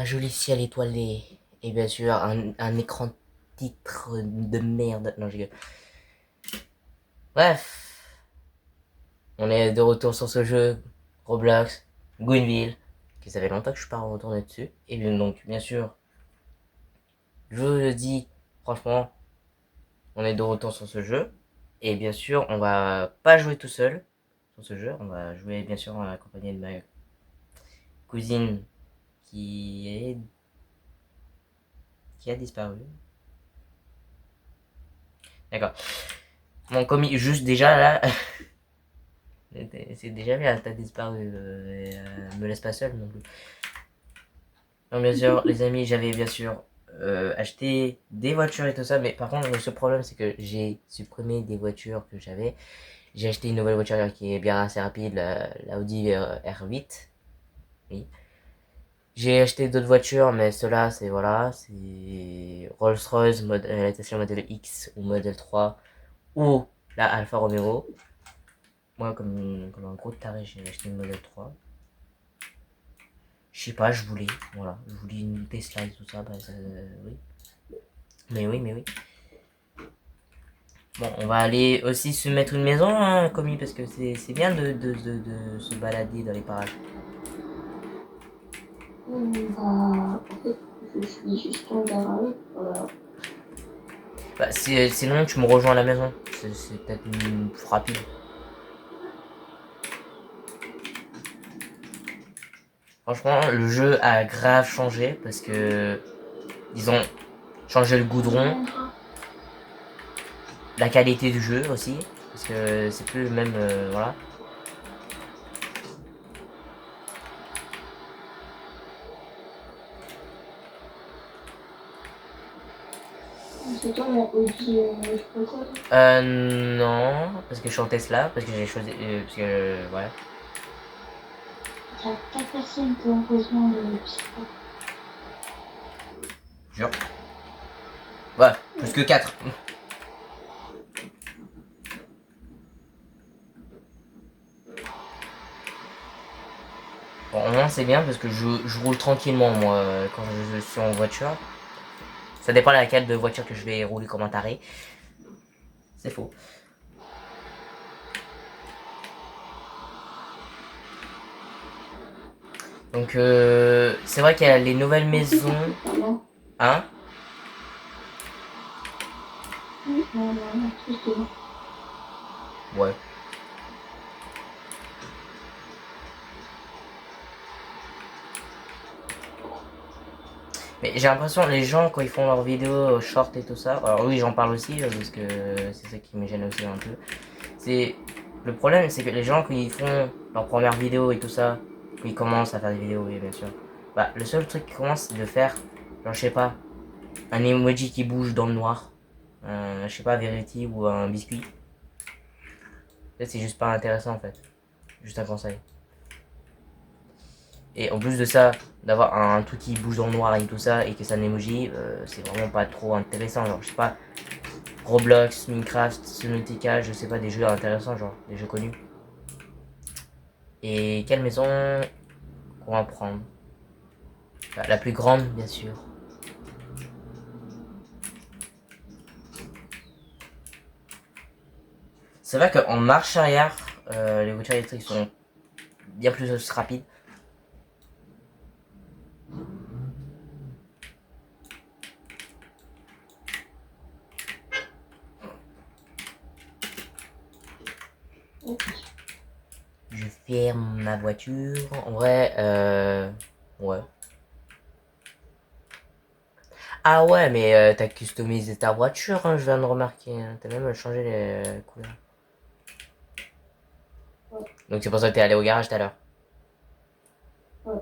joli ciel étoilé. Et bien sûr, un écran titre de merde. Non, je rigole. Bref, on est de retour sur ce jeu. Roblox, Gwynville. Que ça fait longtemps que je suis pas retourné dessus. Et bien donc, bien sûr, je vous le dis, franchement, on est de retour sur ce jeu. Et bien sûr, on va pas jouer tout seul sur ce jeu. On va jouer bien sûr en accompagné de ma cousine qui est qui a disparu. D'accord. Mon commis, juste déjà là, c'est déjà bien, t'as disparu. Me laisse pas seul non plus. Donc bien sûr, les amis, j'avais bien sûr acheté des voitures et tout ça, mais par contre, le seul problème, c'est que j'ai supprimé des voitures que j'avais. J'ai acheté une nouvelle voiture qui est bien assez rapide, la Audi R8. Oui. J'ai acheté d'autres voitures, mais ceux-là, c'est voilà, c'est Rolls-Royce, la station modèle X ou modèle 3 ou la Alfa Romeo. Moi, comme un gros taré, j'ai acheté une modèle 3. Je sais pas, je voulais, voilà, je voulais une Tesla et tout ça, bah, oui. Mais oui. Bon, on va aller aussi se mettre une maison, hein, commis, parce que c'est bien de se balader dans les parages. Bah, en fait, je suis juste en garage, voilà. Bah, sinon, tu me rejoins à la maison. C'est peut-être plus rapide. Franchement, le jeu a grave changé parce que ils ont changé le goudron, Combien toi? la qualité du jeu aussi, parce que c'est plus le même, voilà. C'est toi la Audi, je sais pas quoi, là. Non, parce que je suis en Tesla, parce que j'ai choisi, parce que, ouais. Il y a 4 personnes qui ont rejoint le psycho. Jure. Ouais, plus Ouais. que 4. Bon, au moins c'est bien parce que je roule tranquillement moi quand je suis en voiture. Ça dépend de laquelle de voiture que je vais rouler comme un taré. C'est faux. Donc c'est vrai qu'il y a les nouvelles En plus, ça maisons. fait pas mal. Hein? Non, plus de moi. Ouais. Mais j'ai l'impression les gens quand ils font leurs vidéos short et tout ça. Alors oui j'en parle aussi parce que c'est ça qui me gêne aussi un peu. C'est le problème c'est que les gens quand ils font leur première vidéo et tout ça, quand ils commencent à faire des vidéos oui bien sûr. Bah le seul truc qu'ils commencent c'est de faire, genre je sais pas, un emoji qui bouge dans le noir. Je sais pas, Verity ou un biscuit. C'est juste pas intéressant en fait. Juste un conseil. Et en plus de ça, d'avoir un truc qui bouge dans le noir et tout ça, et que c'est un emoji, c'est vraiment pas trop intéressant. Genre, je sais pas, Roblox, Minecraft, Subnautica, je sais pas, des jeux intéressants, genre, des jeux connus. Et quelle maison qu'on va prendre? Bah, la plus grande, bien sûr. C'est vrai qu'en marche arrière, les voitures électriques sont bien plus rapides. Je ferme ma voiture. En vrai, ouais. Ah ouais, mais t'as customisé ta voiture, hein, je viens de remarquer. Hein. T'as même changé les couleurs. Ouais, Donc c'est pour ça que t'es allé au garage tout à l'heure. ouais.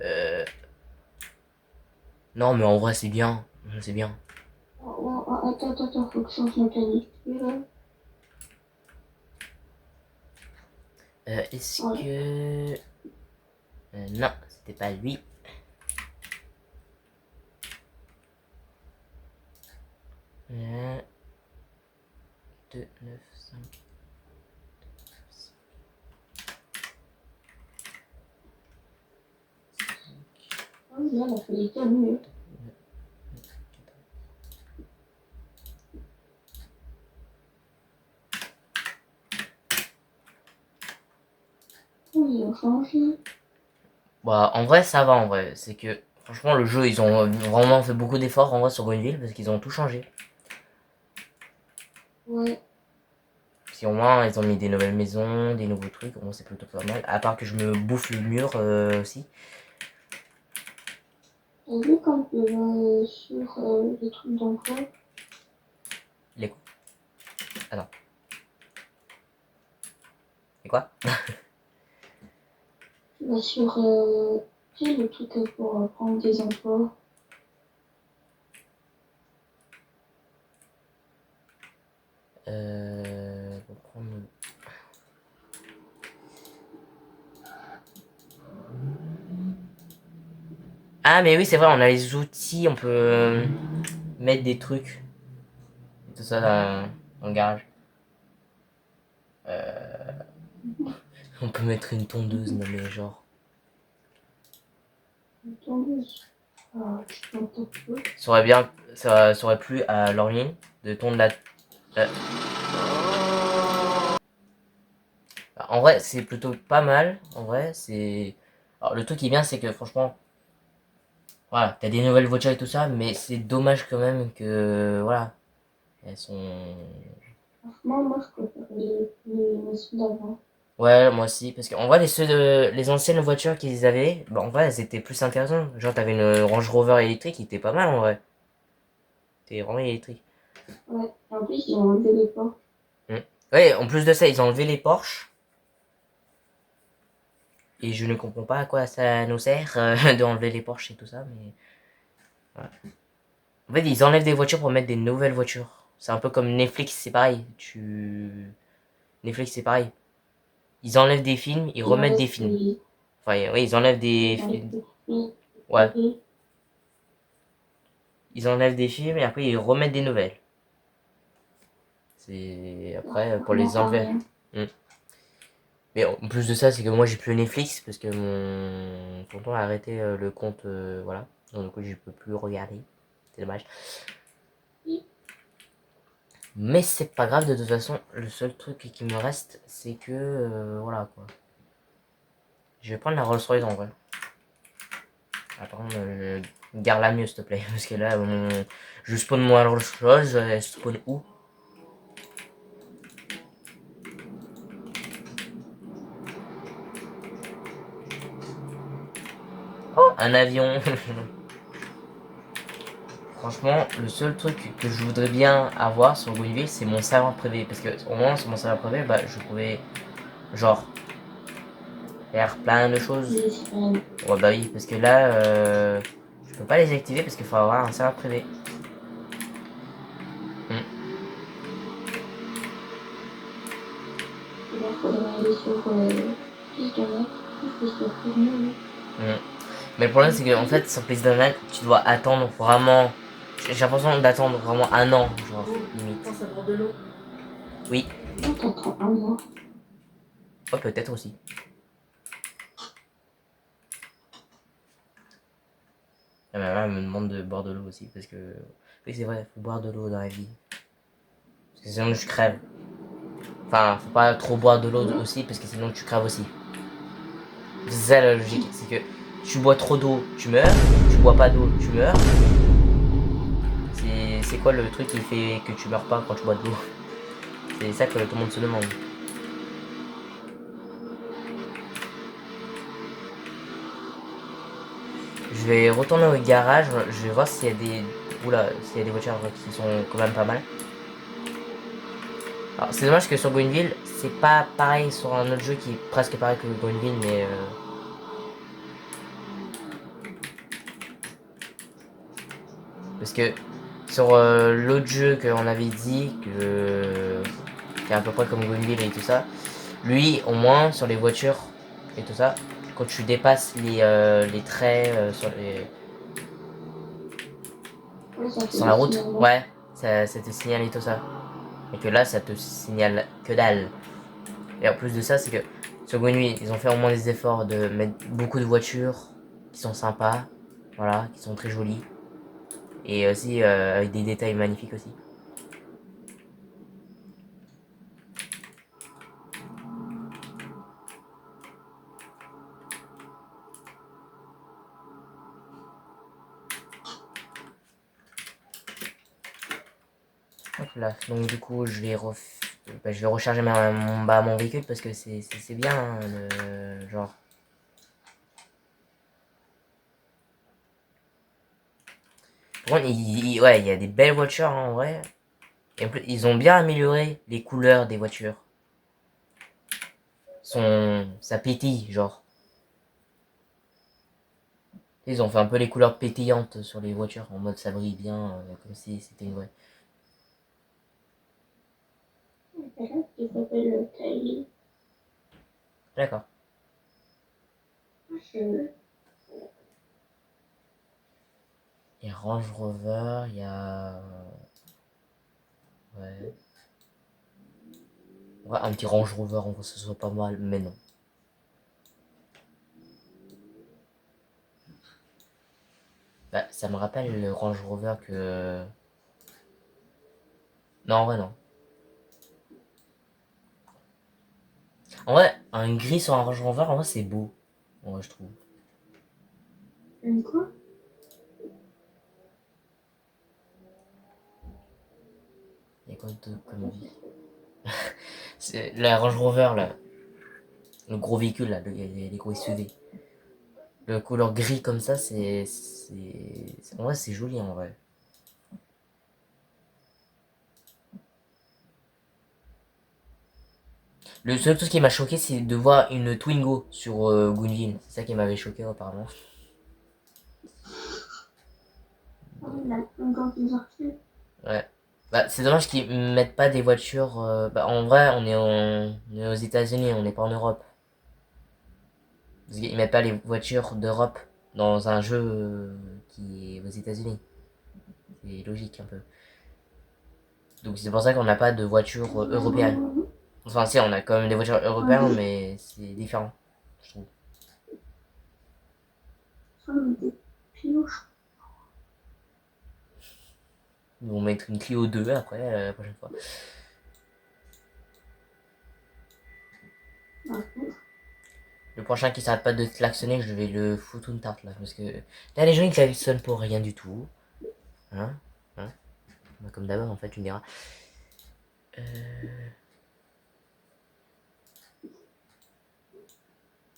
Euh... Non, mais en vrai, c'est bien. C'est bien. Attends, faut que je change ma canicule, là. Est-ce Voilà. que... non, c'était pas lui. 1, 2, 9, 5. là, la qualité est mieux. Oui, ils ont changé. Bah, en vrai, ça va, en vrai. C'est que, franchement, le jeu, ils ont vraiment fait beaucoup d'efforts, en vrai, sur Greenville, parce qu'ils ont tout changé. Ouais. Si au moins, ils ont mis des nouvelles maisons, des nouveaux trucs, au moins, c'est plutôt pas mal. À part que je me bouffe le mur, aussi. T'as vu quand sur les trucs d'emploi, Les quoi? Attends. Et quoi? bah, sur tu sais, le truc pour prendre des emplois. Pour prendre... Ah, mais oui, c'est vrai, on a les outils, on peut mettre des trucs. Et tout ça dans le garage. On peut mettre une tondeuse, non mais genre. Une tondeuse. Ah, je t'entends peu. Ça aurait bien, ça aurait plu à Laureline de tondre la- En vrai, c'est plutôt pas mal. En vrai, c'est. Alors, le truc qui est bien, c'est que franchement, voilà, t'as des nouvelles voitures et tout ça, mais c'est dommage quand même que, voilà, elles sont. Franchement, moi, je préfère les ceux d'avant. Ouais, moi aussi, parce qu'en vrai, les anciennes voitures qu'ils avaient, bah, en vrai, elles étaient plus intéressantes. Genre, t'avais une Range Rover électrique qui était pas mal en vrai. C'était vraiment électrique. Ouais. Et en plus, ils ont enlevé les portes. Mm. Ouais, en plus de ça, ils ont enlevé les Porsche. Et je ne comprends pas à quoi ça nous sert d'enlever les Porsche et tout ça, mais. Voilà. En fait, ils enlèvent des voitures pour mettre des nouvelles voitures. C'est un peu comme Netflix, c'est pareil. Netflix, c'est pareil. Ils enlèvent des films, ils Ils remettent des enlèvent films. les... Enfin, oui, ils enlèvent Ils des. enlèvent les... Ouais. les- Ils enlèvent des films et après ils remettent des nouvelles. C'est. Après, pour Franchement, les pas enlever. rien. Mm. Mais en plus de ça, c'est que moi j'ai plus Netflix parce que mon tonton a arrêté le compte. Voilà. Donc du coup, je peux plus regarder. C'est dommage. Mais c'est pas grave, de toute façon, le seul truc qui me reste, c'est que. Voilà quoi. Je vais prendre la Rolls Royce en vrai. Ah, par contre, garde-la mieux s'il te plaît. Parce que là, je spawn moi Rolls Royce, elle spawn où? Oh, un avion. Franchement, le seul truc que je voudrais bien avoir sur Greenville, c'est mon serveur privé. Parce que au moins, sur mon serveur privé, bah, je pouvais, genre, faire plein de choses. Les sirènes. Ouais, bah oui, parce que là, je peux pas les activer parce qu'il faut avoir un serveur privé. Hmm. Et là, il faudrait aller sur plus de mec. C'est sur plus de nous. Hmm. Mais le problème, c'est que en fait, sur PlayStation, tu dois attendre vraiment. J'ai l'impression d'attendre vraiment un an, genre, limite. Pense à boire de l'eau. Oui, Non, t'attends un mois. ouais, peut-être aussi. Ah, ma mère me demande de boire de l'eau aussi, parce que. Oui, c'est vrai, faut boire de l'eau dans la vie. Parce que sinon, je crève. Enfin, faut pas trop boire de l'eau aussi, parce que sinon, tu crèves aussi. C'est ça la logique, c'est que tu bois trop d'eau, tu meurs. Tu bois pas d'eau, tu meurs. C'est quoi le truc qui fait que tu meurs pas quand tu bois de l'eau? C'est ça que tout le monde se demande. Je vais retourner au garage, je vais voir s'il y a des. Oula, s'il y a des voitures qui sont quand même pas mal. Alors c'est dommage que sur Greenville, c'est pas pareil sur un autre jeu qui est presque pareil que Greenville, mais parce que sur l'autre jeu qu'on avait dit qui est à peu près comme Greenville et tout ça, lui au moins sur les voitures et tout ça, quand tu dépasses les traits Ouais, ça fait sur des la route, signalements. ouais, ça te signale et tout ça. Et que là, ça te signale que dalle. Et en plus de ça, c'est que sur Greenway, ils ont fait au moins des efforts de mettre beaucoup de voitures qui sont sympas. Voilà, qui sont très jolies. Et aussi avec des détails magnifiques aussi. Hop là. Donc du coup, je vais recharger mon véhicule parce que c'est bien, hein, genre. Par contre, ouais, il y a des belles voitures hein, en vrai. Et en plus, ils ont bien amélioré les couleurs des voitures. Ça pétille, genre. Ils ont fait un peu les couleurs pétillantes sur les voitures, en mode ça brille bien, comme si c'était une vraie. Quelqu'un qui s'appelle Kylie. D'accord. Je... Il y a Range Rover, il y a... Ouais. Ouais, un petit Range Rover, en vrai, ce serait pas mal, mais non. Bah, ça me rappelle le Range Rover que... Non, en vrai, non. En vrai, un gris sur un Range Rover, en vrai, c'est beau. En vrai, je trouve. Une quoi? Il y a quoi d'autre comme vie? C'est la Range Rover, là. Le gros véhicule, là, les gros SUV. Le couleur gris comme ça, en vrai, c'est joli, en vrai. Le seul truc qui m'a choqué, c'est de voir une Twingo sur Gunville. C'est ça qui m'avait choqué, apparemment. Oh, la encore qui est sortie. Ouais. Bah, c'est dommage qu'ils mettent pas des voitures. Bah, en vrai, on est aux États-Unis, on n'est pas en Europe. Ils mettent pas les voitures d'Europe dans un jeu qui est aux États-Unis. C'est logique un peu. Donc c'est pour ça qu'on n'a pas de voitures européennes. Enfin, si, on a quand même des voitures européennes, mais c'est différent, je trouve. Comme des pioches. Ils vont mettre une Clio 2 après, la prochaine fois. Le prochain qui s'arrête pas de klaxonner, je vais le foutre une tarte là. Parce que là, les gens ils klaxonnent pour rien du tout. Hein, hein. Bah, comme d'abord, en fait, tu me diras.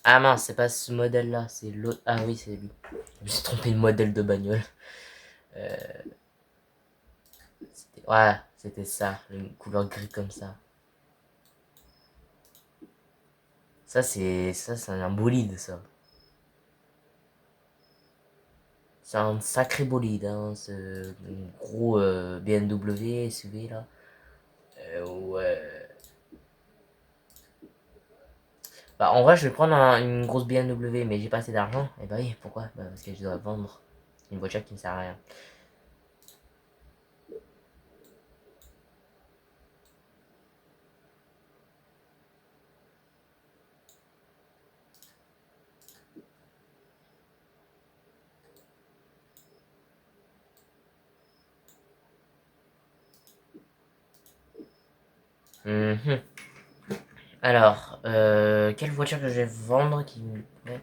Ah mince, c'est pas ce modèle là, c'est l'autre. Ah oui, c'est lui. Je me suis trompé de modèle de bagnole. Euh, Ouais, c'était ça, une couleur gris comme ça. Ça, c'est un bolide, ça. C'est un sacré bolide, hein, ce gros BMW SUV là. Ouais. Bah, en vrai, je vais prendre une grosse BMW, mais j'ai pas assez d'argent. Et bah oui, pourquoi? Bah, parce que je dois vendre une voiture qui ne sert à rien. Mhm. Alors, quelle voiture que je vais vendre qui me plaît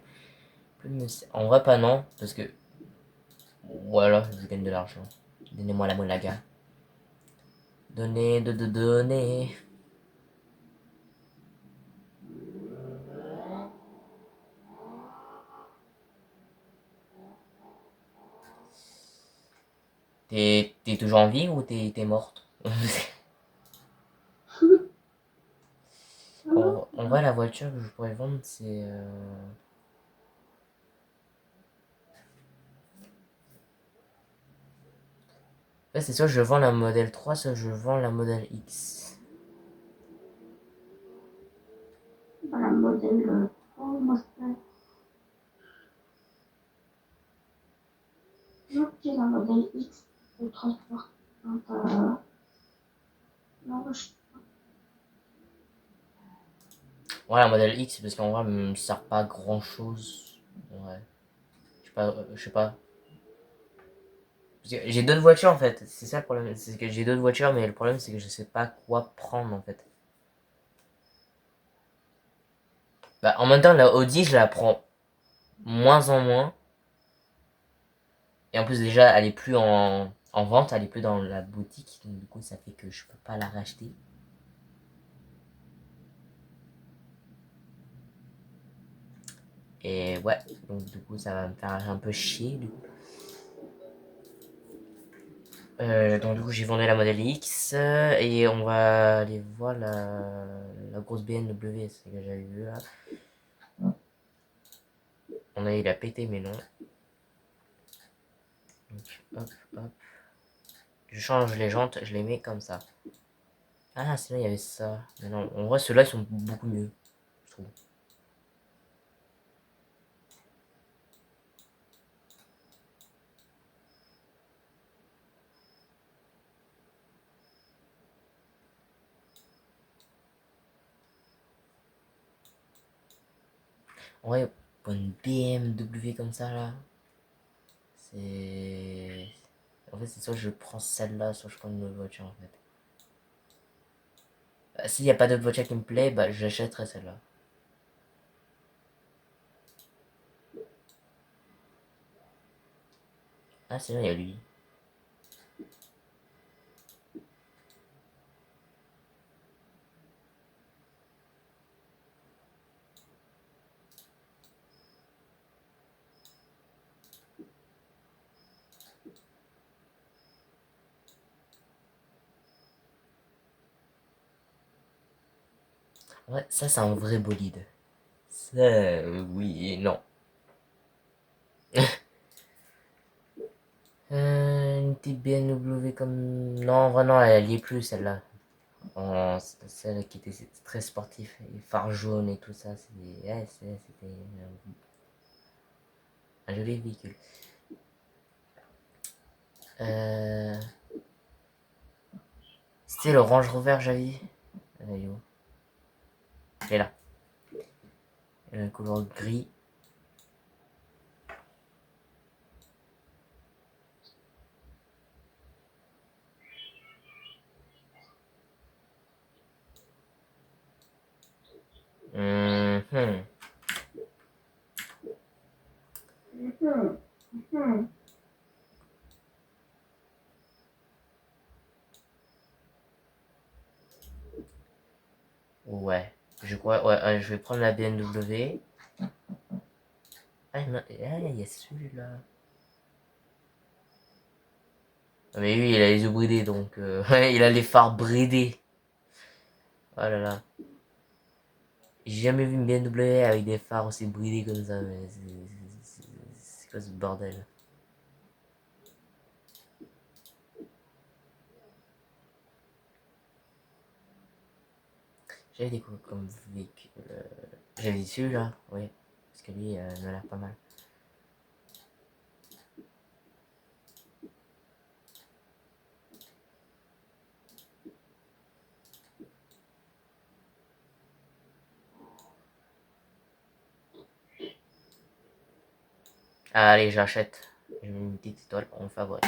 En vrai, pas non, parce que voilà, je gagne de l'argent. Donnez-moi la molaga. Donnez. T'es toujours en vie ou t'es morte? En vrai, la voiture que je pourrais vendre, c'est. Ouais, c'est soit je vends la modèle 3, soit je vends la modèle X. Dans la modèle. Oh, moi, je j'ai la modèle X de transport. Donc, non, je... Ouais, la modèle X, parce qu'en vrai, elle me sert pas à grand chose. Ouais. Je sais pas. J'ai d'autres voitures en fait, c'est ça le problème. C'est que j'ai d'autres voitures, mais le problème c'est que je sais pas quoi prendre en fait. Bah, en même temps, la Audi, je la prends moins en moins. Et en plus, déjà, elle est plus en vente, elle est plus dans la boutique. Donc, du coup, ça fait que je peux pas la racheter. Et ouais, donc du coup, ça va me faire un peu chier. Du coup. Donc du coup, j'ai vendu la Model X et on va aller voir la grosse BMW, c'est que j'avais vu là. On a eu la pété, mais non. Donc, hop, hop. Je change les jantes, je les mets comme ça. Ah, sinon il y avait ça. Mais non, en vrai, ceux-là, ils sont beaucoup mieux, je trouve. En vrai, pour une BMW comme ça, là, c'est... En fait, c'est soit je prends celle-là, soit je prends une autre voiture, en fait. Bah, s'il n'y a pas d'autre voiture qui me plaît, bah, j'achèterai celle-là. Ah, sinon, il y a lui. Ouais, ça, c'est un vrai bolide. Ça, oui et non. Une petite BMW comme... Non, en vrai, non, elle y est plus, celle-là. Celle qui était très sportif, les phares jaunes et tout ça, c'était ouais, c'était un joli véhicule. Euh, C'était le Range Rover, j'avais dit. Il est où? Il est là. Couleur gris. Mhm. Ouais, je crois, ouais, je vais prendre la BMW. Ah, il y a celui-là. Ah, mais lui, il a les yeux bridés, donc... ouais, il a les phares bridés. Oh là là. J'ai jamais vu une BMW avec des phares aussi bridés comme ça, mais c'est quoi ce bordel? J'avais des quoi comme véhicule. J'avais dit celui-là, oui. Parce que lui, il m'a l'air pas mal. Allez, j'achète. J'ai mis une petite étoile en favori.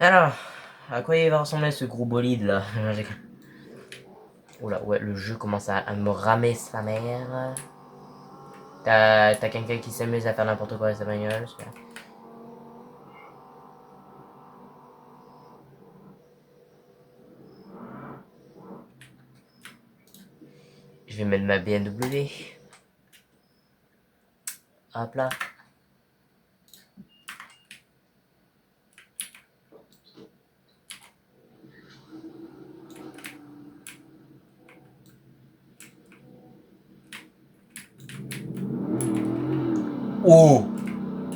Alors, à quoi il va ressembler ce gros bolide là? Oula, ouais, le jeu commence à me ramer sa mère. T'as quelqu'un qui s'amuse à faire n'importe quoi avec sa bagnole. Je vais mettre ma BMW. Hop là. Oh!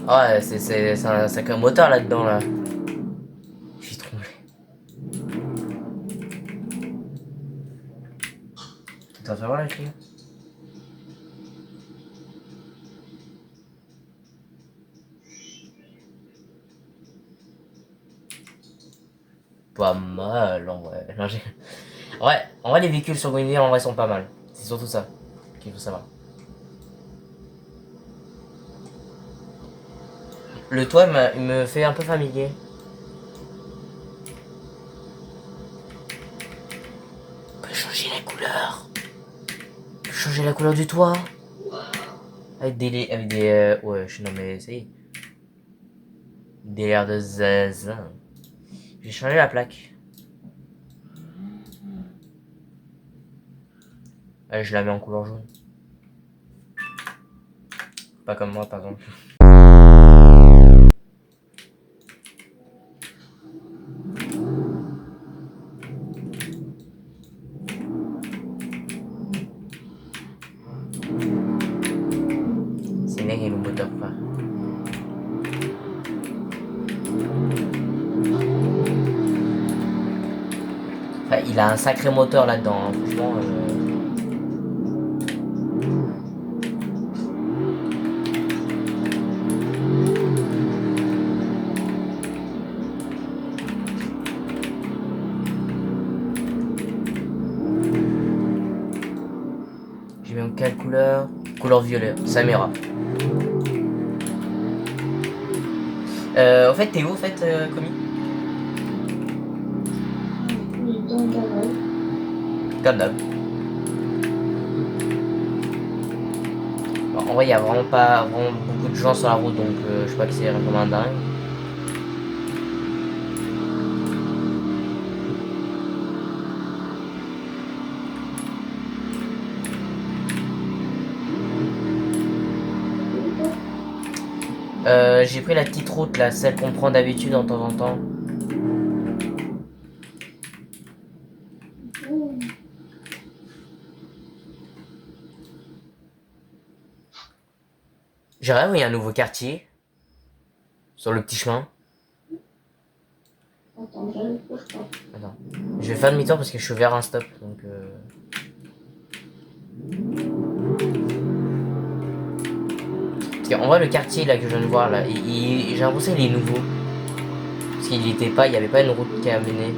Ouais, c'est un sacré moteur là-dedans là. Je suis trompé. T'as fait voir la fille? Pas mal en vrai. Non, ouais, en vrai les véhicules sur Green en vrai sont pas mal. C'est surtout ça qu'il faut savoir. Le toit il me fait un peu familier. On peut changer la couleur. On peut changer la couleur du toit. Avec des... Avec des ouais, non mais ça y est. Des airs de zazin. J'ai changé la plaque. Allez, je la mets en couleur jaune. Pas comme moi, par exemple. C'est né le moteur pas. Enfin, il a un sacré moteur là-dedans, hein. Franchement. J'ai mis en quelle couleur? Couleur violet, ça m'ira. En fait, t'es où, en fait, Comi? Comme d'hab. Bon, en vrai, il y a vraiment pas vraiment beaucoup de gens sur la route, donc je sais pas que c'est comme un dingue. J'ai pris la petite route là, celle qu'on prend d'habitude en temps en temps. J'ai rien, il y a un nouveau quartier. Sur le petit chemin. Attends. Je vais faire demi-tour parce que je suis vers un stop. Donc Parce qu'en vrai, le quartier là que je viens de voir là, j'ai l'impression qu'il est nouveau. Parce qu'il n'y était pas, il n'y avait pas une route qui a mené.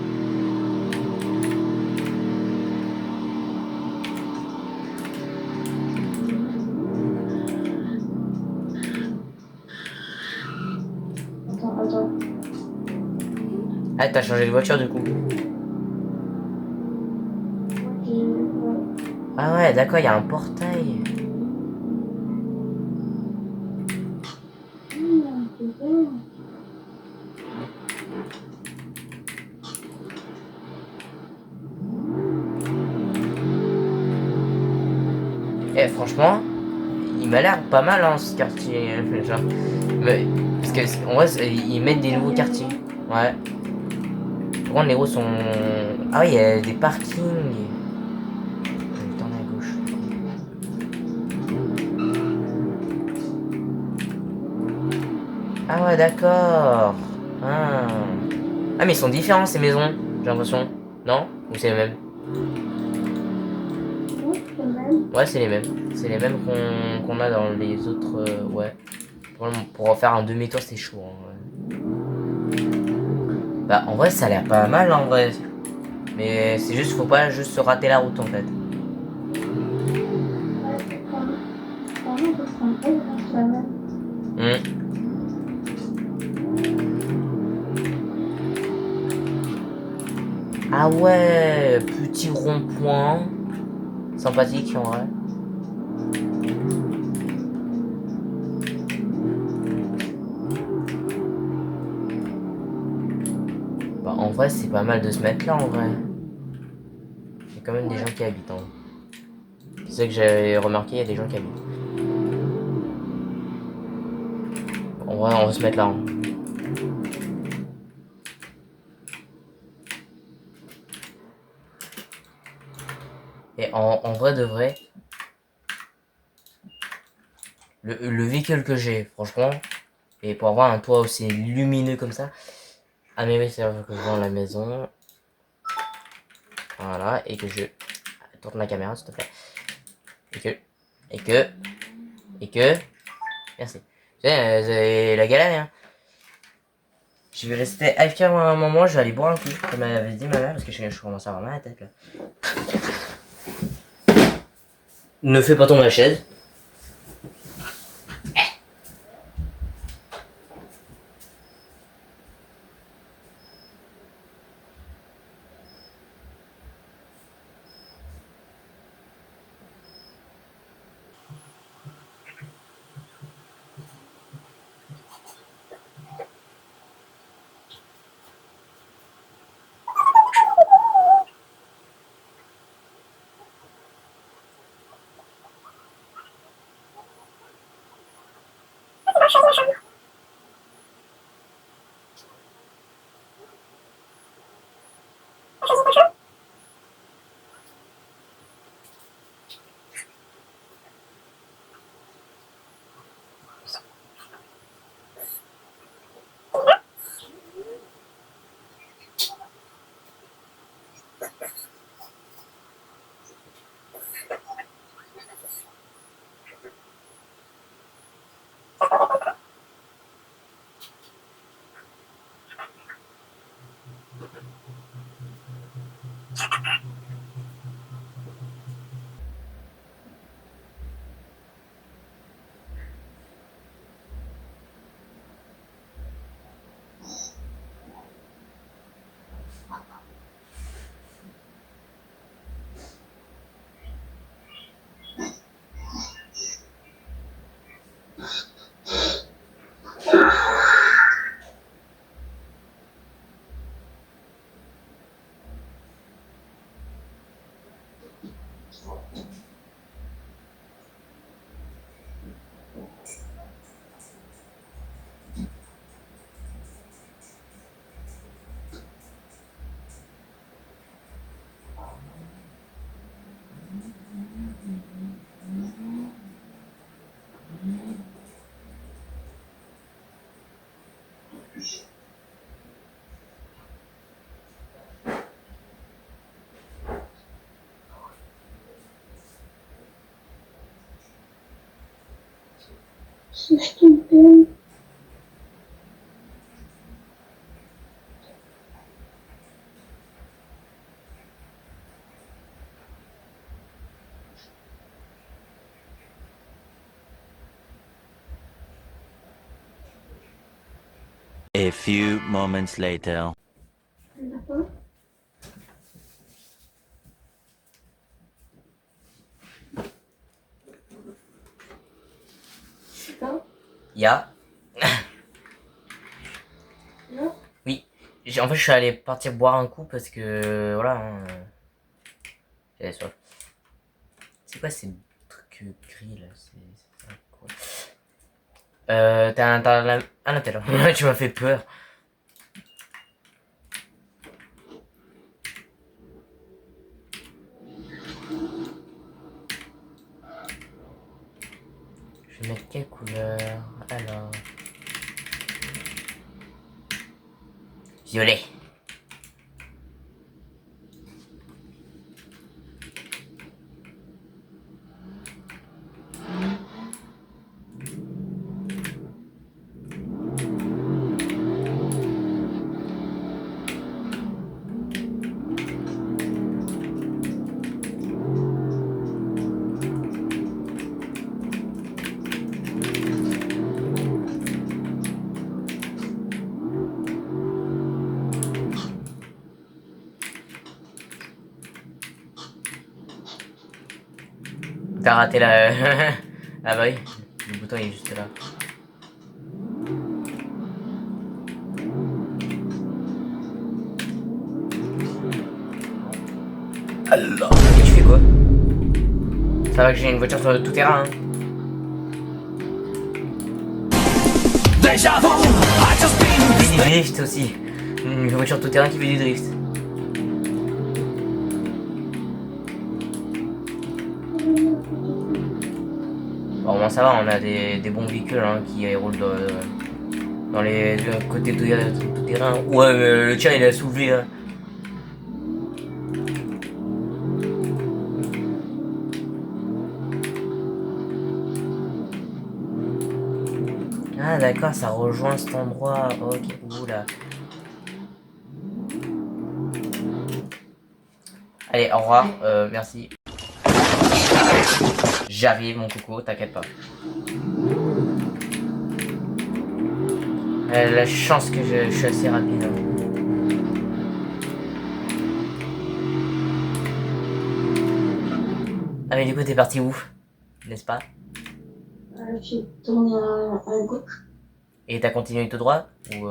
Attends. Ah, t'as changé de voiture du coup. Ah ouais, d'accord, il y a un portail. Eh, franchement, il m'a l'air pas mal, hein, ce quartier. Genre. Mais, parce que, en vrai, ils mettent des nouveaux quartiers. Ouais. Par contre, les routes sont. Ah oui, il y a des parkings. Je vais tourner à gauche. Ah ouais, d'accord. Ah. Ah, mais ils sont différents ces maisons, j'ai l'impression. Non? Ou c'est les mêmes? Ouais, c'est les mêmes. C'est les mêmes qu'on a dans les autres. Ouais. Pour faire un demi-tour, c'est chaud. Hein, ouais. Bah, en vrai, ça a l'air pas mal en vrai. Mais c'est juste, faut pas juste se rater la route en fait. Hmm. Ah ouais, petit rond-point. Sympathique en vrai. Bah, en vrai, c'est pas mal de se mettre là en vrai. Il y a quand même des gens qui habitent en vrai. C'est ça que j'avais remarqué, il y a des gens qui habitent. En vrai, on va se mettre là. Hein. Et en vrai de vrai, le véhicule que j'ai, franchement, et pour avoir un toit aussi lumineux comme ça. Ah mais oui, c'est vrai que je vends la maison. Voilà, et que je tourne la caméra s'il te plaît. Et que... Merci. C'est la galère, hein. Je vais rester AFK un moment, je vais aller boire un coup, comme elle avait dit ma mère, parce que je commence à avoir mal à la tête là. Ne fais pas tomber la chaise. je te plaît. A few moments later. D'accord. D'accord. Ya. Non. Oui. En fait, je suis allé partir boire un coup parce que voilà. Hein, j'avais soif. C'est quoi ces trucs gris là? C'est quoi? Ah non, t'es là. Tu m'as fait peur. Je vais mettre quelle couleur? Alors. Violet. T'as raté la. Ah bah oui. Le bouton il est juste là. Alors. Et tu fais quoi? Ça va que j'ai une voiture sur tout terrain. Hein. Du drift aussi. Une voiture tout terrain qui fait du drift. Bon, au moins ça va, on a des bons véhicules hein, qui roulent dans les côtés tout terrain. Ouais, le tien il a soulevé. Hein. Ah d'accord, ça rejoint cet endroit. Ok, oula. Allez, au revoir, merci. J'arrive mon coucou, t'inquiète pas. La chance que je suis assez rapide. Hein. Ah mais du coup t'es parti où? N'est-ce pas? J'ai tourné à gauche. Et t'as continué tout droit? Ou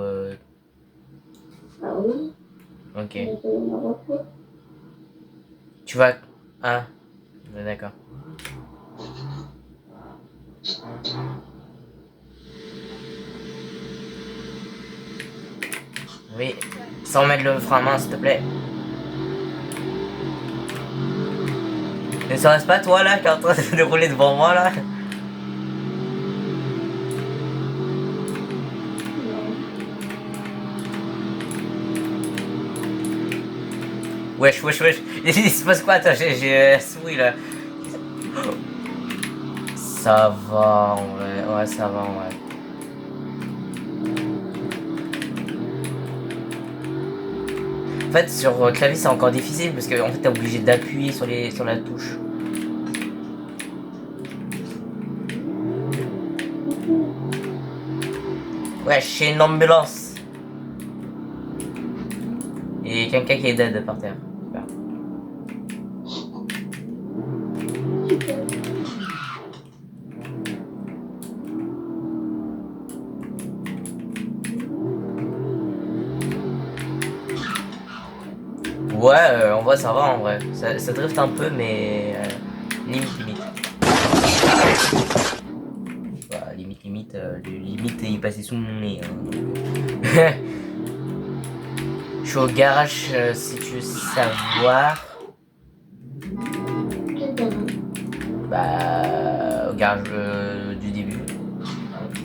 Ah oui. Ok. J'ai fait ma voiture. Tu vas... Ah, d'accord. Oui, sans mettre le frein à main s'il te plaît. Ne serait-ce pas toi là qui est en train de rouler devant moi là? Wesh, wesh, wesh. Il se passe quoi? Attends, j'ai souris là. Ça va en vrai. Ouais, ça va en vrai. En fait, sur clavier, c'est encore difficile parce que en fait, t'es obligé d'appuyer sur la touche. Ouais, chez une ambulance. Et quelqu'un qui est dead par terre. Super. Ouais, en vrai, ça va en vrai. Ça drift un peu, mais limite, limite. Bah, limite, limite. Limite, il est passé sous mon nez. Hein. Je suis au garage si tu veux savoir. Quel gamin? Bah, au garage du début.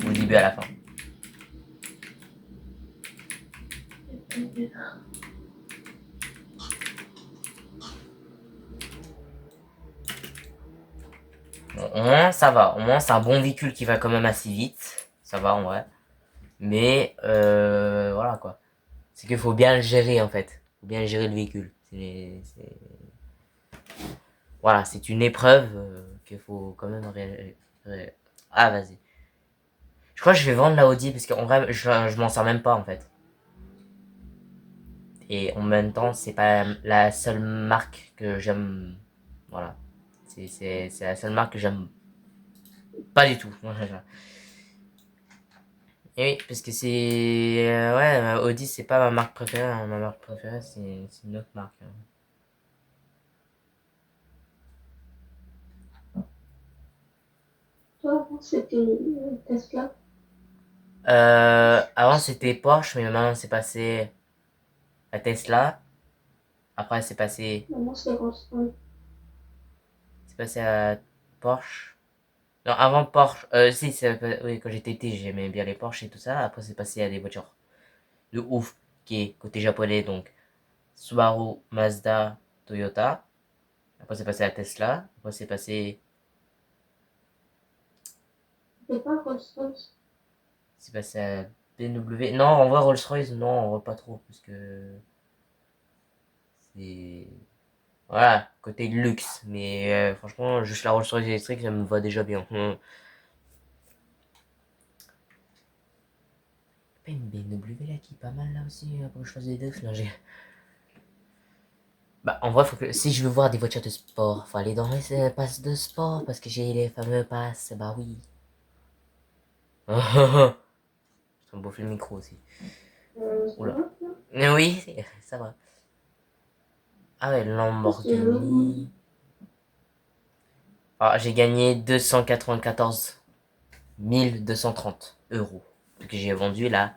Au début à la fin. au moins, ça va. Au moins, c'est un bon véhicule qui va quand même assez vite. Ça va, en vrai. Mais, voilà, quoi. C'est qu'il faut bien le gérer, en fait. Faut bien gérer le véhicule. Voilà, c'est une épreuve qu'il faut quand même Ah, vas-y. Je crois que je vais vendre la Audi parce qu'en vrai, je m'en sers même pas, en fait. Et en même temps, c'est pas la seule marque que j'aime. Voilà. C'est la seule marque que j'aime pas du tout. Et oui, parce que c'est... ouais, Audi, c'est pas ma marque préférée, hein. Ma marque préférée, c'est une autre marque, hein. Toi, avant, c'était Tesla. Avant, c'était Porsche, mais maintenant, c'est passé à Tesla. Après, Maintenant, c'est Rolls-Royce. c'est passé à Porsche. Non, avant Porsche, si, oui, quand j'étais petit, j'aimais bien les Porsche et tout ça. Après, c'est passé à des voitures de ouf, qui est côté japonais, donc Subaru, Mazda, Toyota. Après, c'est passé à Tesla. Après, C'est pas Rolls-Royce. c'est passé à BMW. Non, en vrai, Rolls-Royce, non, en vrai, pas trop, parce que c'est... Voilà, côté luxe. Mais franchement, juste la Rolls-Royce électrique, ça me va déjà bien. Pas une BMW là qui est pas mal là aussi, pour que je fasse des deux. Non, j'ai... Bah, en vrai, faut que si je veux voir des voitures de sport, faut aller dans les passes de sport parce que j'ai les fameux passes. Bah oui. Ça me bouffe le micro aussi. Ça Oula. va, là? Mais oui, ça va. Ah ouais, C'est le Lamborghini. Ah, j'ai gagné 294 230 euros. Parce que j'ai vendu la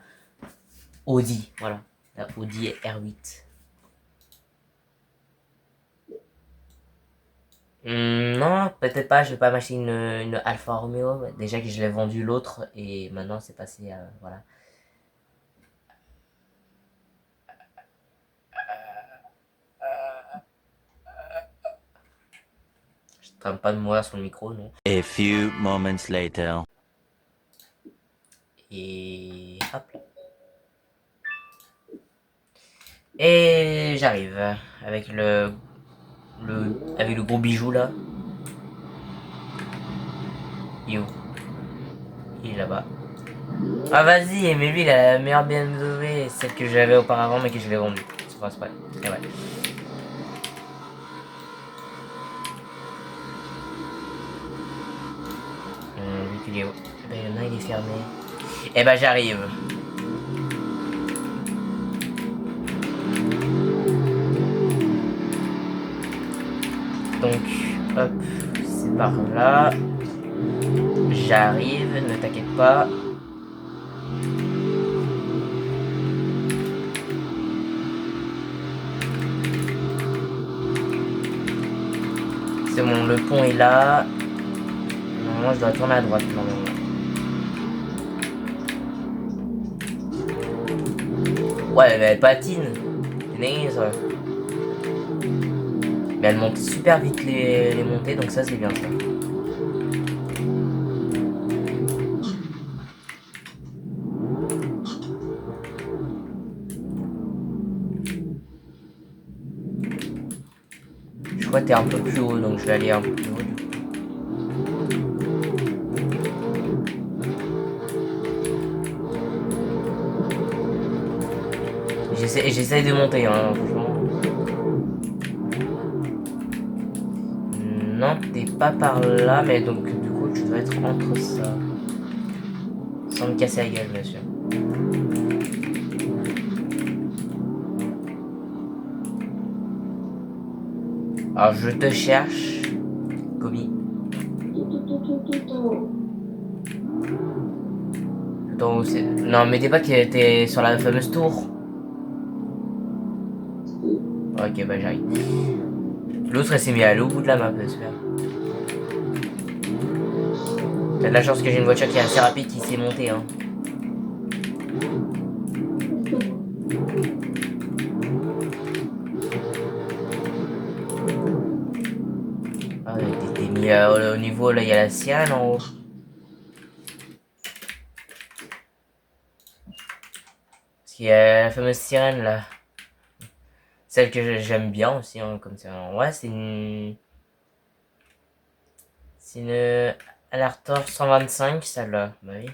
Audi. Voilà. La Audi R8. Non, peut-être pas, je vais pas m'acheter une Alfa Romeo. Déjà que je l'ai vendu l'autre et maintenant c'est passé à. Voilà. Je trame pas de mourir sur le micro, non. A few moments later. Et hop là. Et j'arrive avec avec le gros bijou là. Il est où? Il est là-bas. Ah vas-y, mais lui il a la meilleure BMW, celle que j'avais auparavant mais que je l'ai vendue. C'est pas vrai. Et ouais. Vu qu'il est où? Eh ben, il y en a, il est fermé. Et ben j'arrive. Donc, hop, c'est par là. J'arrive, ne t'inquiète pas. C'est bon, le pont est là. Normalement, je dois tourner à droite, normalement. Ouais, mais elle patine. C'est dingue, ça. Mais elle monte super vite les montées, donc ça, c'est bien, ça. Je crois que t'es un peu plus haut, donc je vais aller un peu plus haut, du coup. J'essaie de monter, hein, franchement. Non, t'es pas par là, mais donc du coup tu dois être entre ça. Sans me casser la gueule, bien sûr. Alors je te cherche, Kobe. Attends, où c'est... Non, mais t'es pas que t'es sur la fameuse tour. Ok, bah j'arrive. L'autre elle s'est mis à l'autre bout de la map, j'espère. T'as de la chance que j'ai une voiture qui est assez rapide qui s'est montée, hein. Ah, des au niveau, là, il y a la sirène en haut. Parce qu'il y a la fameuse sirène, là. Celle que j'aime bien aussi, hein, comme ça. Ouais, c'est une... C'est une Alertor 125, celle-là. Bah oui.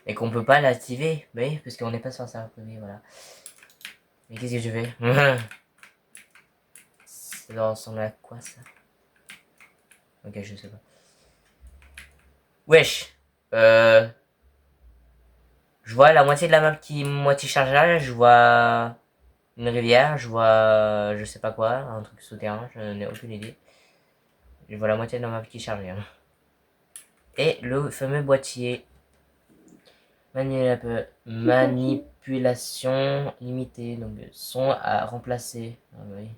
Et qu'on peut pas l'activer. Bah oui, parce qu'on n'est pas sur ça. Oui, voilà. Mais qu'est-ce que je fais? Ça doit ressembler à quoi, ça? Ok, je sais pas. Wesh. Je vois la moitié de la map qui est moitié chargée. Je vois une rivière. Je vois je sais pas quoi. Un truc souterrain. Je n'ai aucune idée. Je vois la moitié de la map qui est chargée. Hein. Et le fameux boîtier. Manipulation limitée. Donc son à remplacer. Ah oui.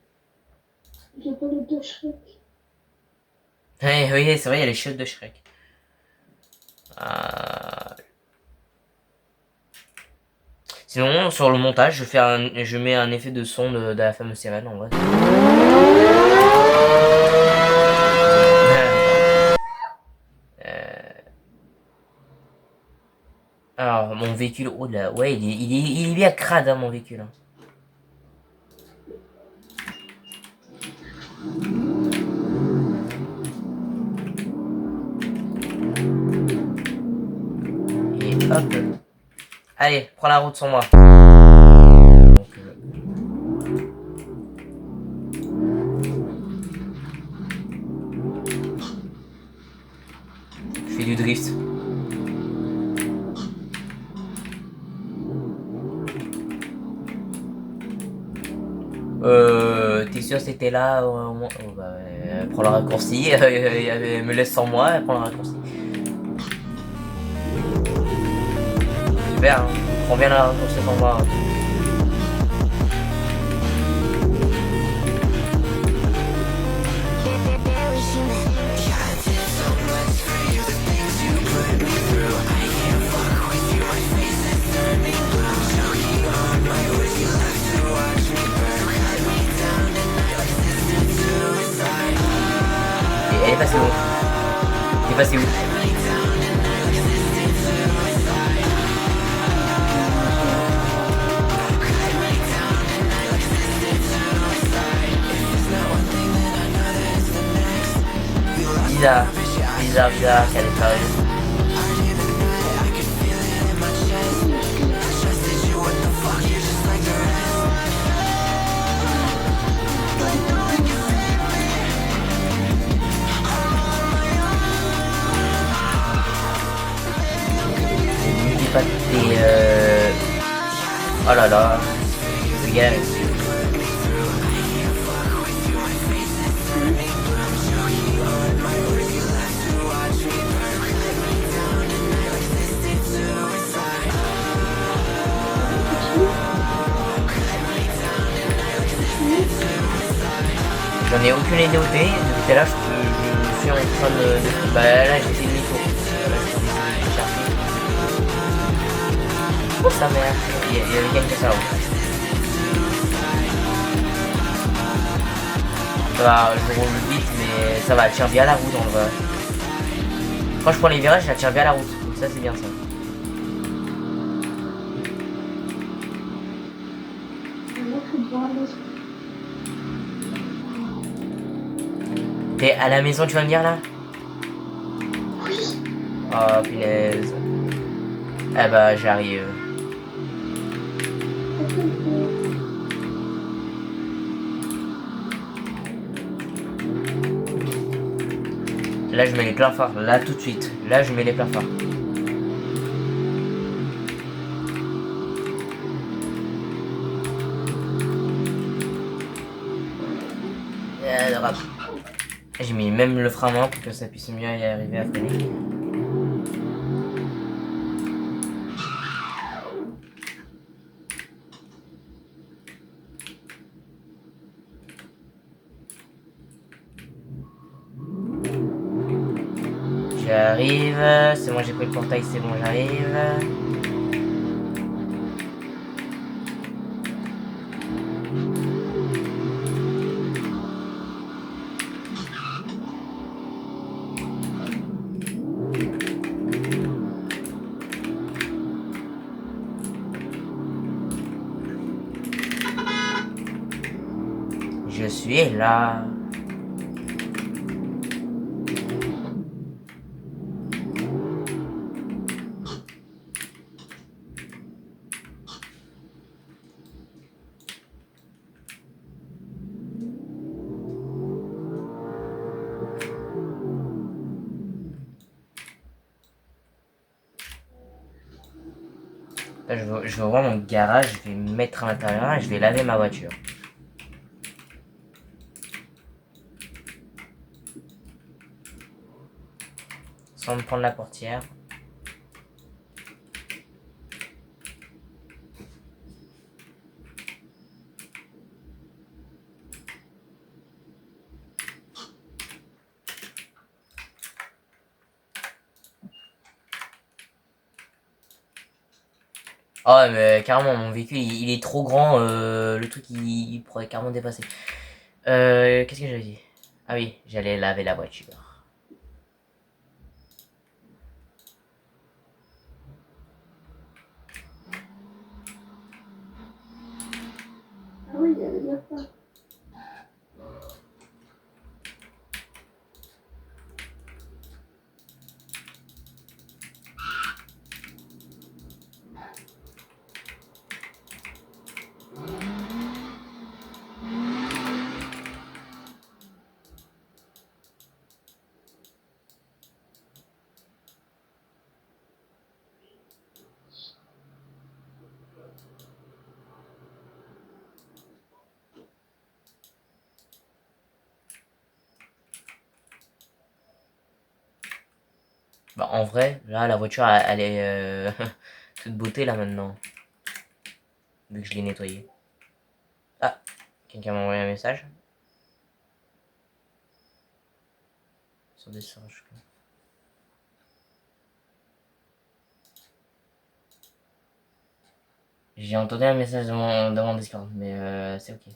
J'ai pas le deux Shrek. Oui, c'est vrai, il y a les chutes de Shrek. Sinon, sur le montage, je mets un effet de son de la fameuse sirène en vrai. Alors, mon véhicule, oh là, ouais, il est bien crade, hein, mon véhicule. Hein. Et hop. Allez, prends la route sans moi. Donc, je fais du drift. T'es sûr c'était là au moins oh, bah, prends le raccourci, me laisse sans moi, prends le raccourci. Super, hein. Prends bien le raccourci sans moi. Hein. Et elle est passée où? Elle est passée où? Bizarre, bizarre qu'elle est parue. N'oublie pas tes oh là là, c'est galère. J'en ai aucune idée où t'es, depuis tout à l'heure je suis en train de... Bah là j'ai fait demi-tour. Là je suis en train de chercher. Oh sa mère, il y avait quelqu'un sur la route. Ça va, je roule vite mais ça va, elle tient bien la route en vrai. Quand je prends les virages, elle tient bien la route, donc ça c'est bien ça. T'es à la maison, tu vas me dire là? Oui. Oh punaise. Eh bah j'arrive. Là je mets les pleins phares, là tout de suite. Là je mets les pleins phares. J'ai mis même le frein main pour que ça puisse mieux y arriver à freiner. J'arrive, c'est bon j'ai pris le portail, c'est bon j'arrive. Tu es là. Là, je vais ouvrir mon garage, je vais me mettre à l'intérieur et je vais laver ma voiture. Sans me prendre la portière. Ah ouais, mais carrément, mon véhicule, il est trop grand. Le truc, il pourrait carrément dépasser. Qu'est-ce que j'avais dit? Ah oui, j'allais laver la voiture. Ah oui, j'allais dire ça. Bah, en vrai, là, la voiture, elle est toute beauté, là, maintenant. Vu que je l'ai nettoyée. Ah, quelqu'un m'a envoyé un message. Sur des singes, quoi. J'ai entendu un message de mon Discord, mais c'est ok.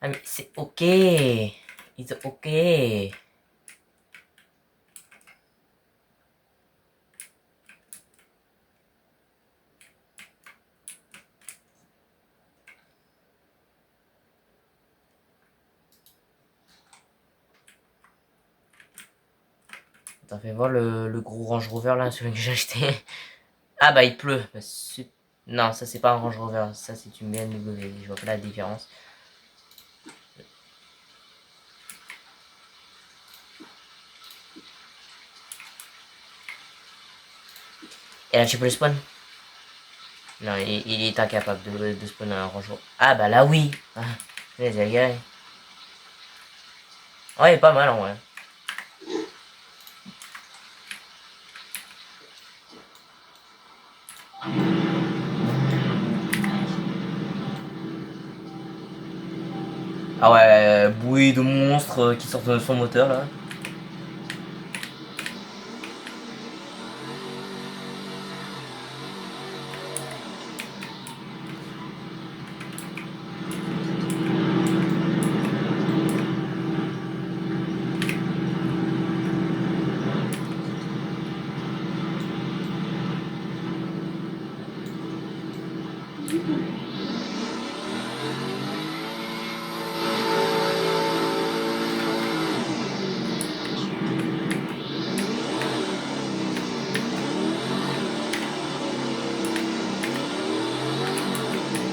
Ah, mais c'est ok. It's ok. Attends, fais voir le gros Range Rover là, celui que j'ai acheté. Ah bah il pleut. Bah, non, ça c'est pas un Range Rover, ça c'est une BMW. Je vois pas la différence. Et là tu peux le spawn? Non, il est incapable de spawn un Range Rover. Ah bah là oui. Ah, les agarrés. Ouais, il est pas mal en vrai. Ah ouais, bouée de monstres qui sortent de son moteur là.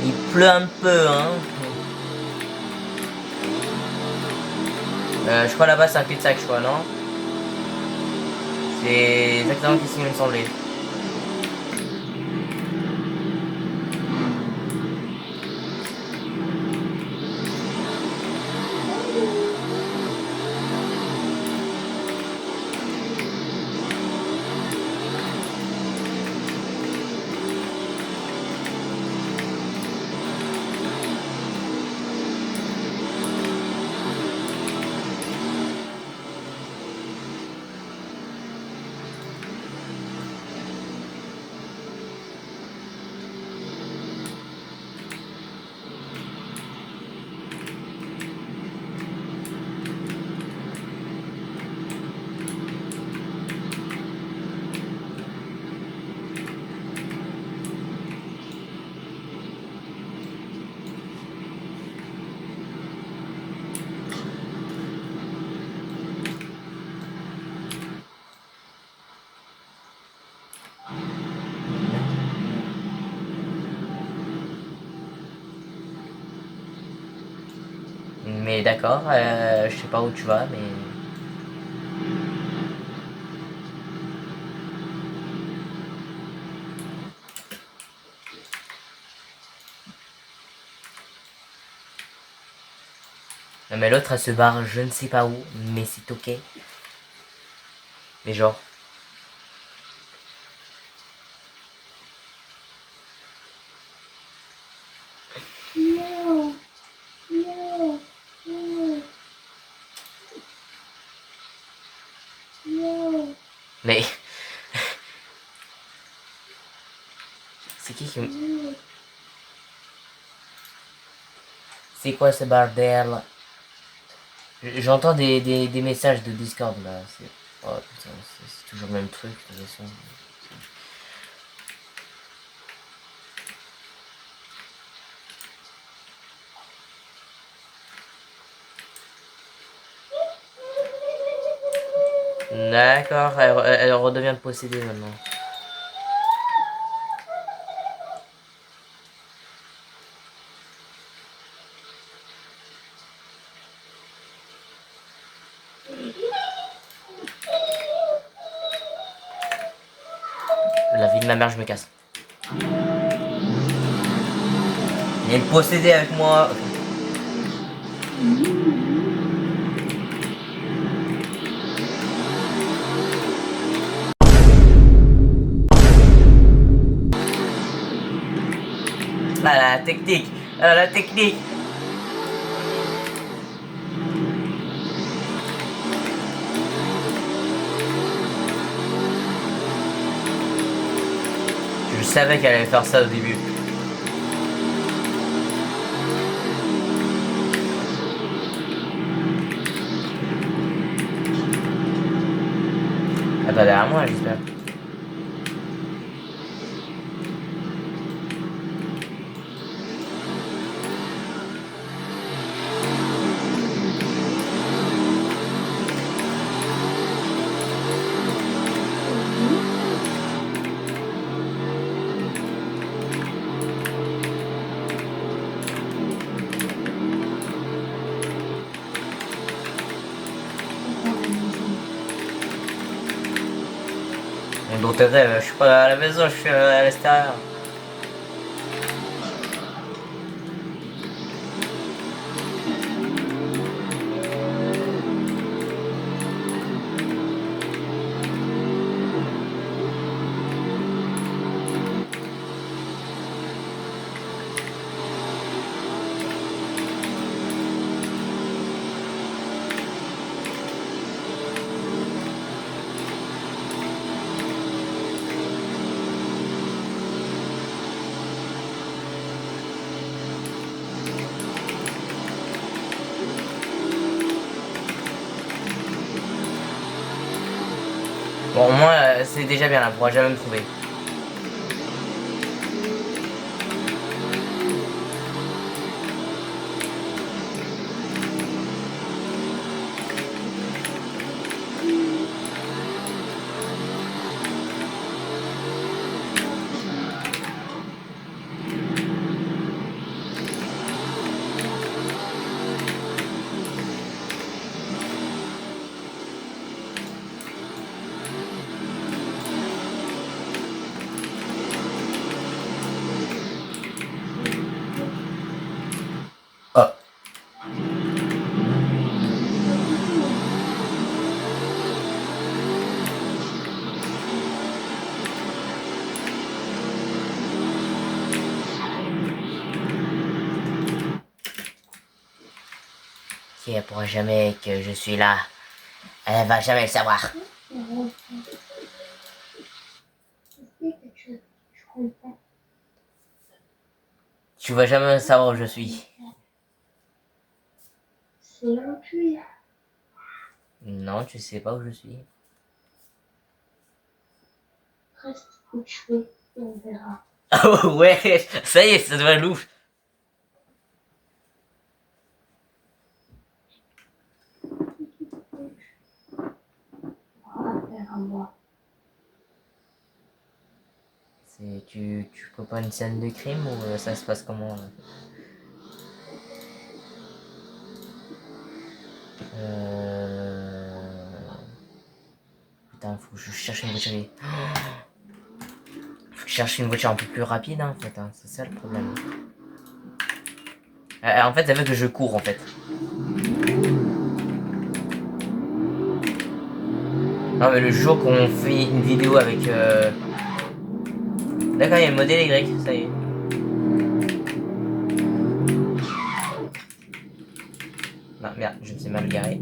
Il pleut un peu, hein. Je crois là-bas c'est un cul-de-sac, je crois, non? C'est exactement ce qu'il me semblait. Mais d'accord, je sais pas où tu vas, mais... Non mais l'autre elle se barre je ne sais pas où, mais c'est ok. Mais genre... Non, non, non, non, Mais... C'est qui non. C'est quoi ce bordel? J'entends des messages de Discord là. Oh putain, c'est toujours le même truc de toute façon. D'accord, elle redevient possédée maintenant. La vie de ma mère, je me casse. Il y a une possédée avec moi. Ah la technique. Ah la technique. Je savais qu'elle allait faire ça au début. Elle va derrière moi, j'espère. Dans tes rêves, je suis pas à la maison, je suis à l'extérieur. Bon, au moins, c'est déjà bien, là, elle pourra jamais me trouver. Oh. Si elle pourra jamais que je suis là, elle va jamais le savoir. C'est quelque chose que je comprends. Tu vas jamais savoir où je suis. C'est là où tu es. Non, tu sais pas où je suis. Reste où tu es et on verra. Oh ouais, ça y est, ça devient louche. Affaire à moi. Tu prépares une scène de crime ou ça se passe comment là? Putain, faut que je cherche une voiture. Faut que je cherche une voiture un peu plus rapide, hein, en fait. Hein. C'est ça le problème. En fait, ça veut que je cours, en fait. Non, mais le jour qu'on fait une vidéo avec... D'accord, il y a le modèle Y, ça y est. Non, merde, je me suis mal garé.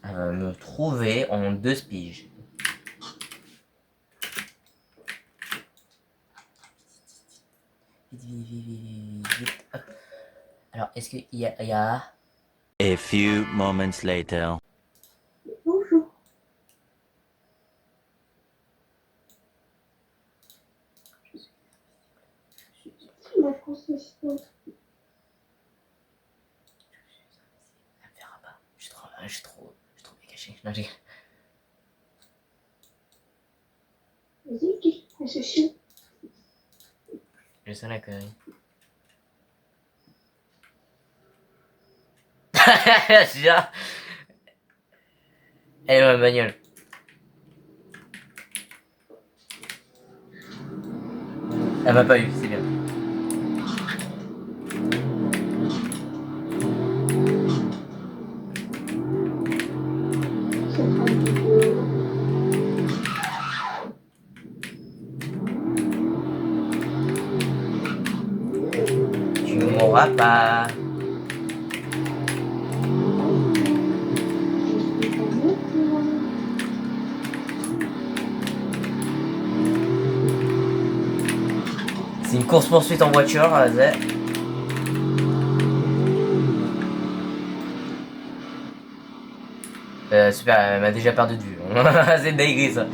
Me trouver en 2 piges. Vite, vite, vite, vite, vite. Hop. Alors, est-ce qu'il y a... A few moments later. Bonjour. La concession. Elle me verra pas. Je suis trop bien caché. Non, j'ai... Vas-y, dis. Concession. Je sens la connerie. Déjà. Elle est dans la bagnole. Elle m'a pas eu, c'est bien. C'est pas vidéo. Tu m'auras pas. Je suis pas moto. C'est une course-poursuite en voiture, c'est... Super, elle m'a déjà perdu de vue. C'est dingue ça.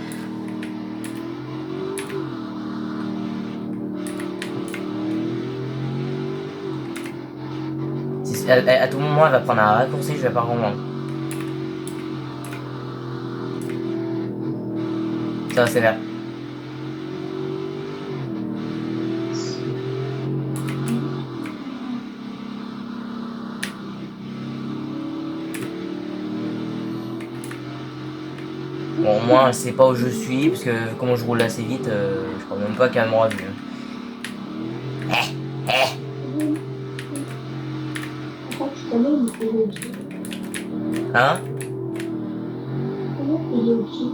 Si, à tout moment, elle va prendre un raccourci, je vais pas comprendre. Ça va, c'est vert. Bon, moi, elle sait pas où je suis, parce que comment je roule assez vite, je crois même pas qu'elle m'aura vu. En fait, je connais une élodie. Hein? Comment élodie?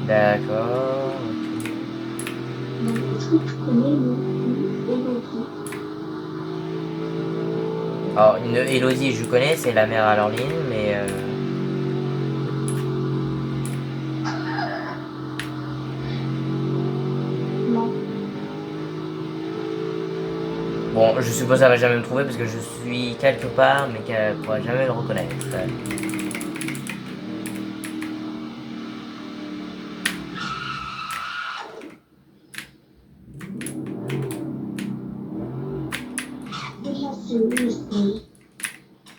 D'accord. Non, est-ce que tu connais une élodie? Alors, une Elodie, je connais, c'est la mère à Laureline, mais... Non. Bon, je suppose qu'elle va jamais me trouver parce que je suis quelque part, mais qu'elle pourra jamais le reconnaître. Déjà, c'est nul, c'est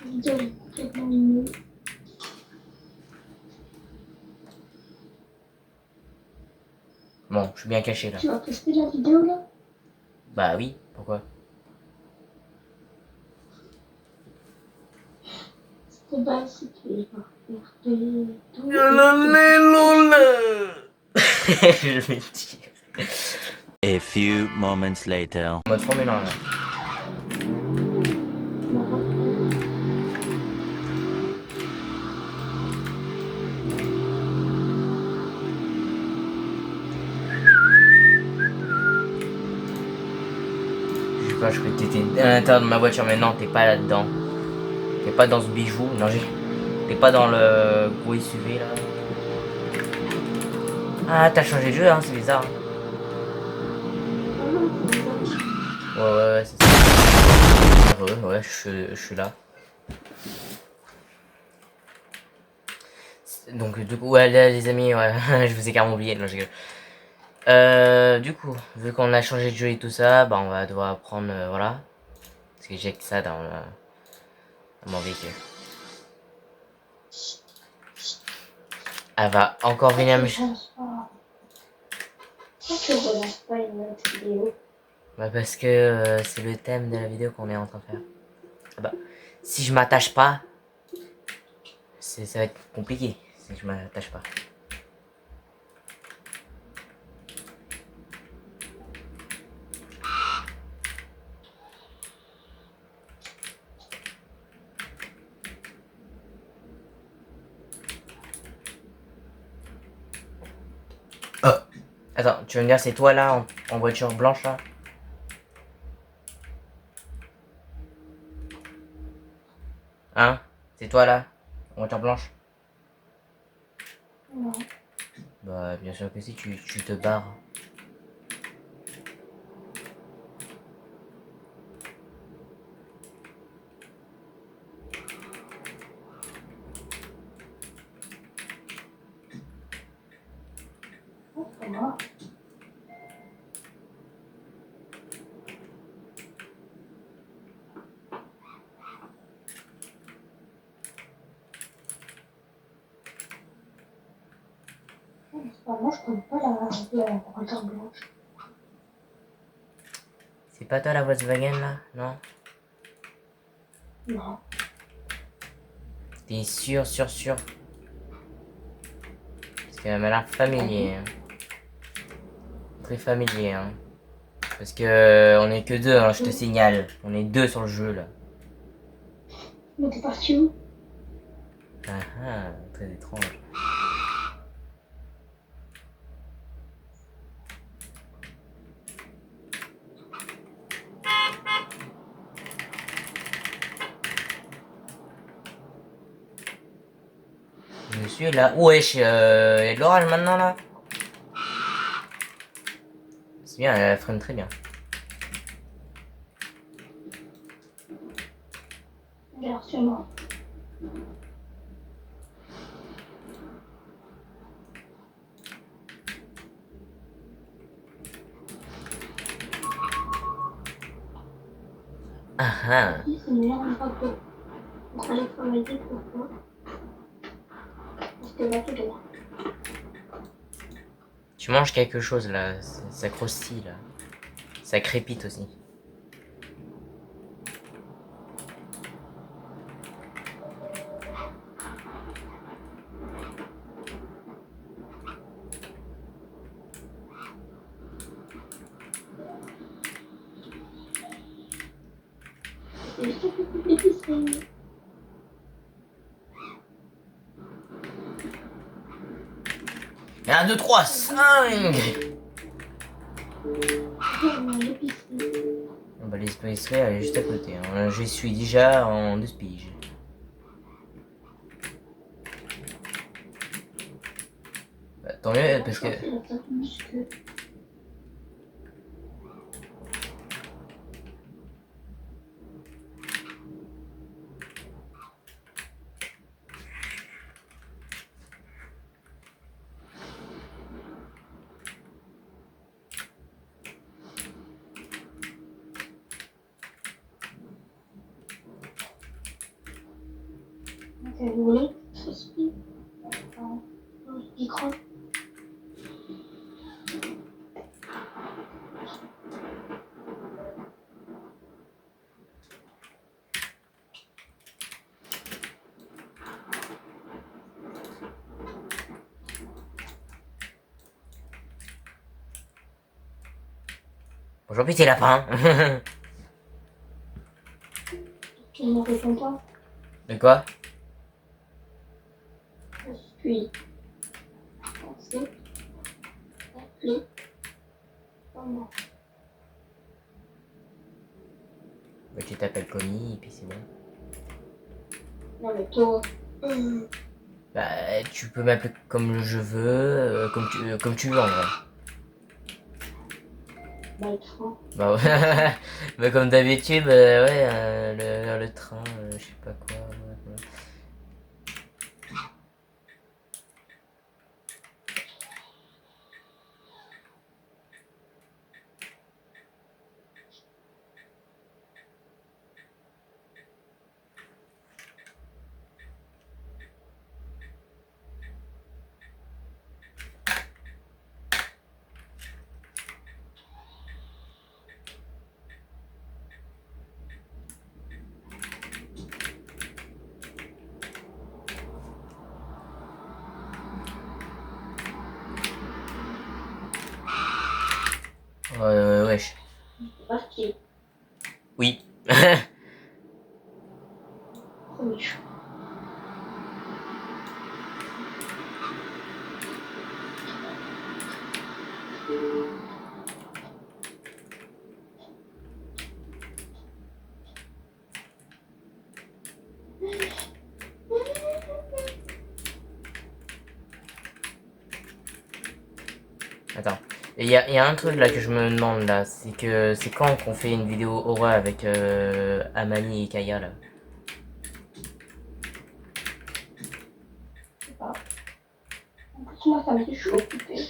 vidéo est complètement nulle. Bon, je suis bien caché là. Tu vas poster la vidéo là? Bah oui, pourquoi? C'était pas si tu es parfait. Je vais le dire. A few moments later. En mode Formule 1 là. Je sais pas, je croyais que t'étais à l'intérieur de ma voiture, mais non, t'es pas là-dedans. T'es pas dans ce bijou. Non, t'es pas dans le gros SUV là. Ah, t'as changé de jeu, hein, c'est bizarre. Ouais, c'est ça. Ouais, je suis là. Donc, du coup, ouais, là, les amis, ouais, je vous ai carrément oublié. Non, je rigole. Du coup, vu qu'on a changé de jeu et tout ça, bah, on va devoir prendre, voilà. Parce que j'ai que ça dans mon véhicule. Elle va encore venir me... Pourquoi tu relances pas une autre vidéo? Bah parce que c'est le thème de la vidéo qu'on est en train de faire. Ah bah, si je m'attache pas, ça va être compliqué si je m'attache pas. Oh. Attends, tu veux me dire c'est toi là en voiture blanche là? Hein? C'est toi là? En voiture blanche? Non. Bah bien sûr que si, tu te barres. Oh, c'est moi. Oh, c'est pas moi, je connais pas la voiture blanche. C'est pas toi la Volkswagen là? Non? Non. T'es sûr? Parce qu'elle m'a l'air familier. Hein. Très familier hein. Parce que on est que deux, hein, je te signale. On est deux sur le jeu là. Mais t'es parti où? Ah ah, très étrange. Monsieur là. Wesh, et l'orage maintenant là? C'est bien, elle freine très bien. Regarde, c'est moi. Ah ah. Oui, c'est une larme photo. Pour aller travailler, pourquoi? Parce que là, tout est là. Tu manges quelque chose là, ça croustille là. Ça crépite aussi. C'est juste un peu plus d'épicerie. Et 1, 2, 3, 5. L'épicerie. Bah l'épicerie elle est juste à côté. Hein. J'y suis déjà en 2 piges. Bah, tant mieux parce que... C'est la tête musclée. Ok, vous voulez? Ça se fait. Enfin, il croque. Bonjour petit lapin. Tu ne me réponds pas. De quoi? Je suis censée t'appeler comment? Bah tu t'appelles Connie et puis c'est bon. Non, mais toi. Bah tu peux m'appeler comme je veux, comme tu veux en vrai. Bah, le train. Bah ouais. Bah comme d'habitude, ouais, le train, je sais pas quoi. Ouais. Wesh. C'est pas stylé. Oui. Trop méchant. Attends. Il y a un truc là que je me demande là, c'est que c'est quand qu'on fait une vidéo horreur avec Amani et Kaya là. Je sais pas. En plus, moi, samedi, je suis occupée.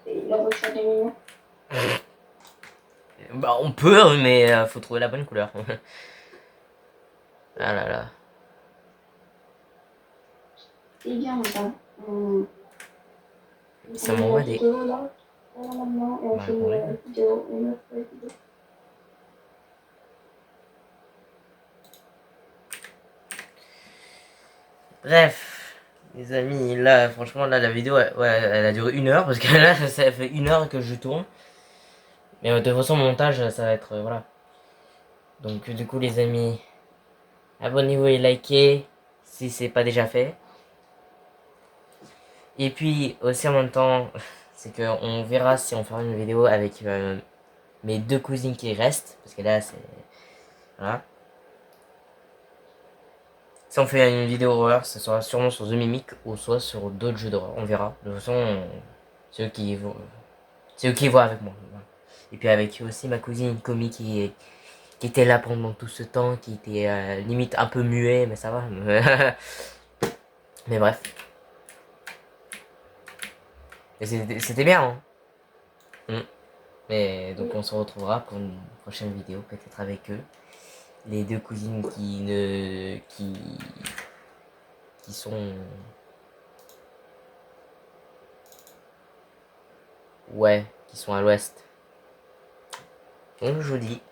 C'est la voiture des mignons. Bah on peut, hein, mais faut trouver la bonne couleur. Ah là là. C'est bien, ça. Ça m'envoie des... vidéo là. Voilà, maintenant, et on Bah, fait pour les une vidéo, une autre vidéo. Bref, les amis, là, franchement, là, la vidéo, ouais, elle a duré 1 heure, parce que là, ça fait 1 heure que je tourne. Mais de toute façon, mon montage, ça va être, voilà. Donc, du coup, les amis, abonnez-vous et likez, si c'est pas déjà fait. Et puis, aussi en même temps, c'est qu'on verra si on fera une vidéo avec mes 2 cousines qui restent, parce que là, c'est... Voilà. Si on fait une vidéo horreur, ce sera sûrement sur The Mimic ou soit sur d'autres jeux d'horreur. On verra. De toute façon, c'est eux qui voient avec moi. Voilà. Et puis avec aussi ma cousine Komi qui était là pendant tout ce temps, qui était limite un peu muet, mais ça va. Mais bref. Et c'était bien, hein. Mais donc on se retrouvera pour une prochaine vidéo, peut-être avec eux. Les 2 cousines qui sont... Ouais, qui sont à l'ouest. Donc je vous dis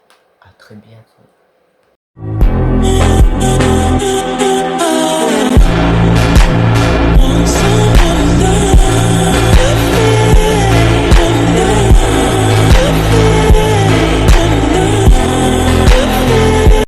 à très bientôt.